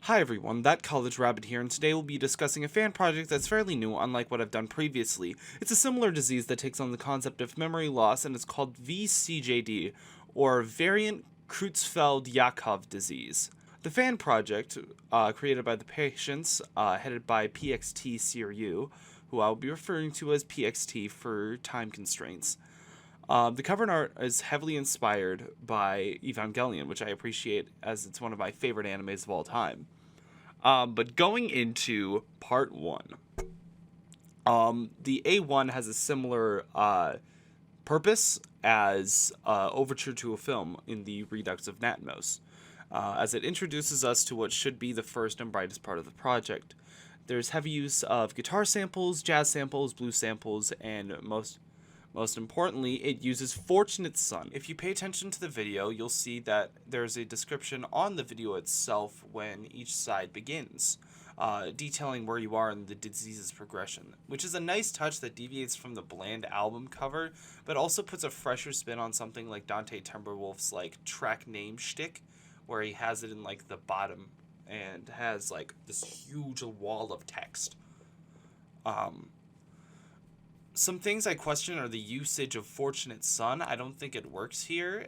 Hi everyone, That College Rabbit here, and today we'll be discussing a fan project that's fairly new, unlike what I've done previously. It's a similar disease that takes on the concept of memory loss, and it's called vCJD, or Variant Creutzfeldt-Jakob disease. The fan project, created by the patients, headed by PXT CRU, who I'll be referring to as PXT for time constraints. The cover art is heavily inspired by Evangelion, which I appreciate as it's one of my favorite animes of all time. But going into part 1, the A1 has a similar purpose as Overture to a Film in the Redux of Natmos, as it introduces us to what should be the first and brightest part of the project. There's heavy use of guitar samples, jazz samples, blues samples, and most importantly, it uses Fortunate Son. If you pay attention to the video, you'll see that there's a description on the video itself when each side begins, detailing where you are in the disease's progression, which is a nice touch that deviates from the bland album cover, but also puts a fresher spin on something like Dante Timberwolf's track name shtick, where he has it in the bottom and has this huge wall of text. Some things I question are the usage of Fortunate Son. I don't think it works here.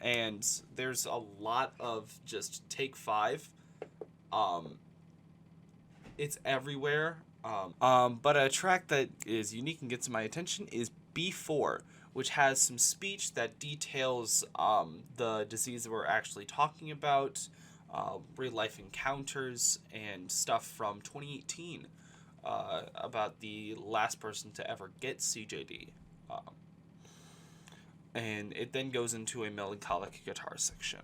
And there's a lot of just take 5. It's everywhere. But a track that is unique and gets my attention is B4, which has some speech that details the disease that we're actually talking about, real life encounters, and stuff from 2018. About the last person to ever get CJD. And it then goes into a melancholic guitar section.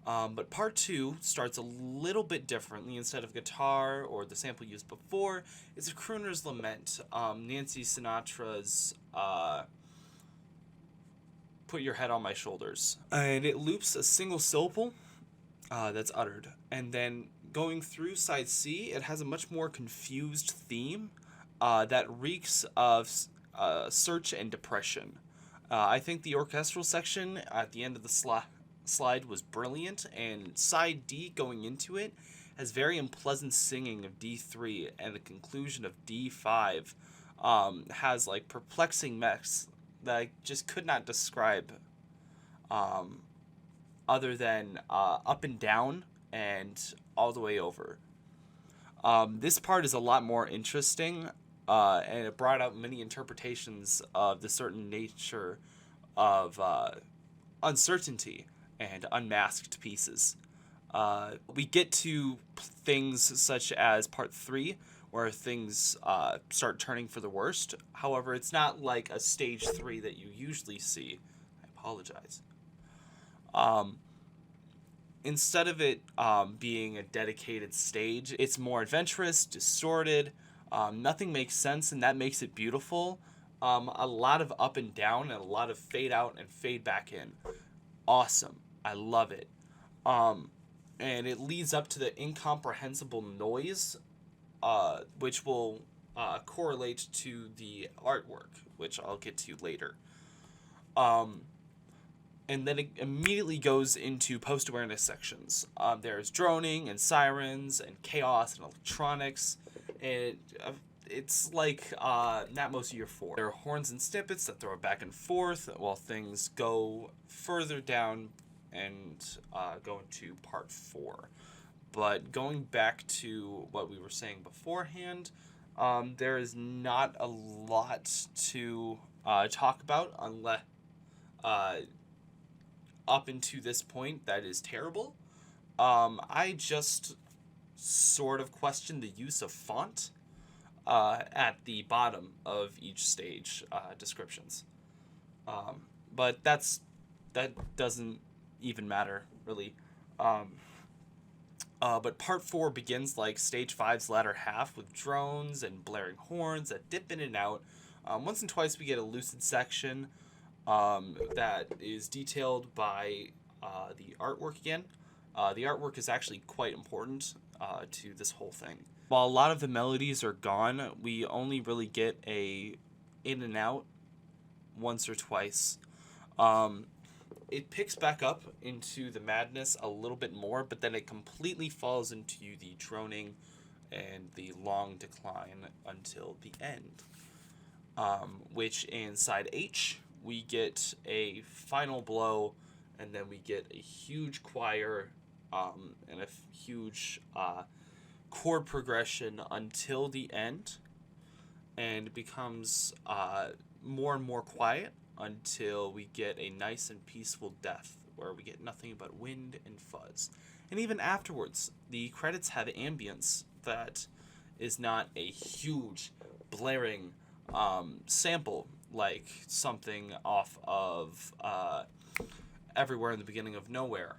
But part 2 starts a little bit differently. Instead of guitar or the sample used before, it's a crooner's lament. Nancy Sinatra's Put Your Head on My Shoulders. And it loops a single syllable that's uttered. And then going through side C, it has a much more confused theme that reeks of search and depression. I think the orchestral section at the end of the slide was brilliant, and side D going into it has very unpleasant singing of D3, and the conclusion of D5 has perplexing mess that I just could not describe other than up and down and all the way over. This part is a lot more interesting, and it brought out many interpretations of the certain nature of uncertainty and unmasked pieces. We get to things such as part 3, where things start turning for the worst. However, it's not like a stage 3 that you usually see. I apologize. Instead of it being a dedicated stage, it's more adventurous, distorted. Nothing makes sense, and that makes it beautiful. A lot of up and down, and a lot of fade out and fade back in. Awesome. I love it. And it leads up to the incomprehensible noise, which will correlate to the artwork, which I'll get to later. And then it immediately goes into post-awareness sections. There's droning and sirens and chaos and electronics. And it's like Natmos Year 4. There are horns and snippets that throw it back and forth while things go further down and go into part 4. But going back to what we were saying beforehand, there is not a lot to talk about unless... up into this point, that is terrible. I just sort of question the use of font at the bottom of each stage descriptions. But that doesn't even matter, really. But part 4 begins like stage 5's latter half with drones and blaring horns that dip in and out. Once and twice we get a lucid section that is detailed by the artwork again. The artwork is actually quite important to this whole thing. While a lot of the melodies are gone, we only really get a in and out once or twice. it picks back up into the madness a little bit more, but then it completely falls into the droning and the long decline until the end. Which in side H, we get a final blow, and then we get a huge choir and a huge chord progression until the end, and it becomes more and more quiet until we get a nice and peaceful death where we get nothing but wind and fuzz. And even afterwards, the credits have ambience that is not a huge blaring sample like something off of Everywhere in the Beginning of Nowhere.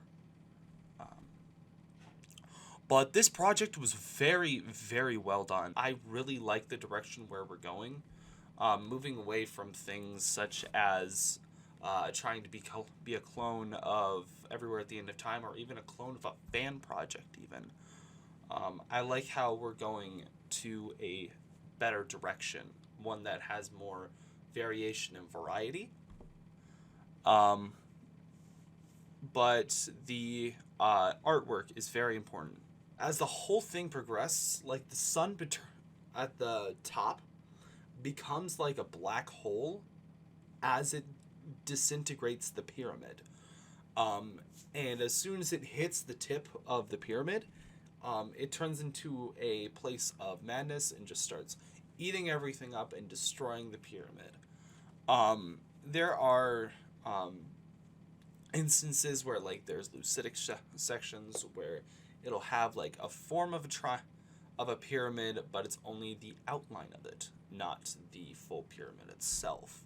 But this project was very, very well done. I really like the direction where we're going. Moving away from things such as trying to be a clone of Everywhere at the End of Time, or even a clone of a fan project even. I like how we're going to a better direction, one that has more variation and variety. But the artwork is very important. As the whole thing progresses, like the sun at the top becomes like a black hole as it disintegrates the pyramid. And as soon as it hits the tip of the pyramid, it turns into a place of madness and just starts eating everything up and destroying the pyramid. There are instances where like there's lucidic sections where it'll have like a form of a pyramid, but it's only the outline of it, not the full pyramid itself.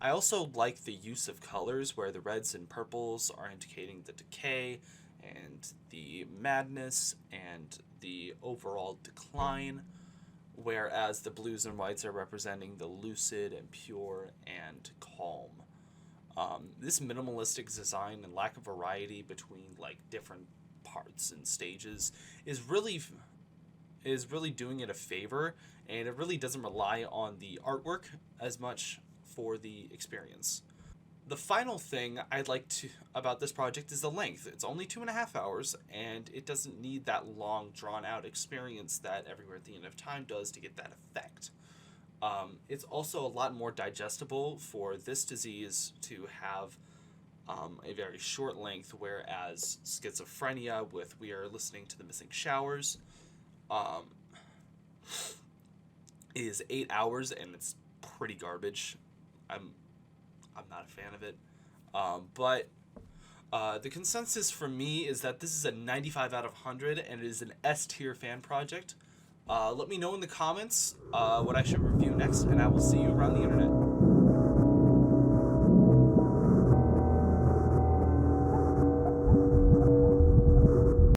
I also like the use of colors where the reds and purples are indicating the decay and the madness and the overall decline, whereas the blues and whites are representing the lucid and pure and calm. This minimalistic design and lack of variety between like different parts and stages is really doing it a favor, and it really doesn't rely on the artwork as much for the experience. The final thing I'd like to about this project is the length. It's only 2.5 hours, and it doesn't need that long, drawn-out experience that Everywhere at the End of Time does to get that effect. It's also a lot more digestible for this disease to have a very short length, whereas schizophrenia with We Are Listening to the Missing Showers is 8 hours, and it's pretty garbage. I'm not a fan of it. But the consensus for me is that this is a 95 out of 100, and it is an S-tier fan project. Let me know in the comments what I should review next, and I will see you around the internet.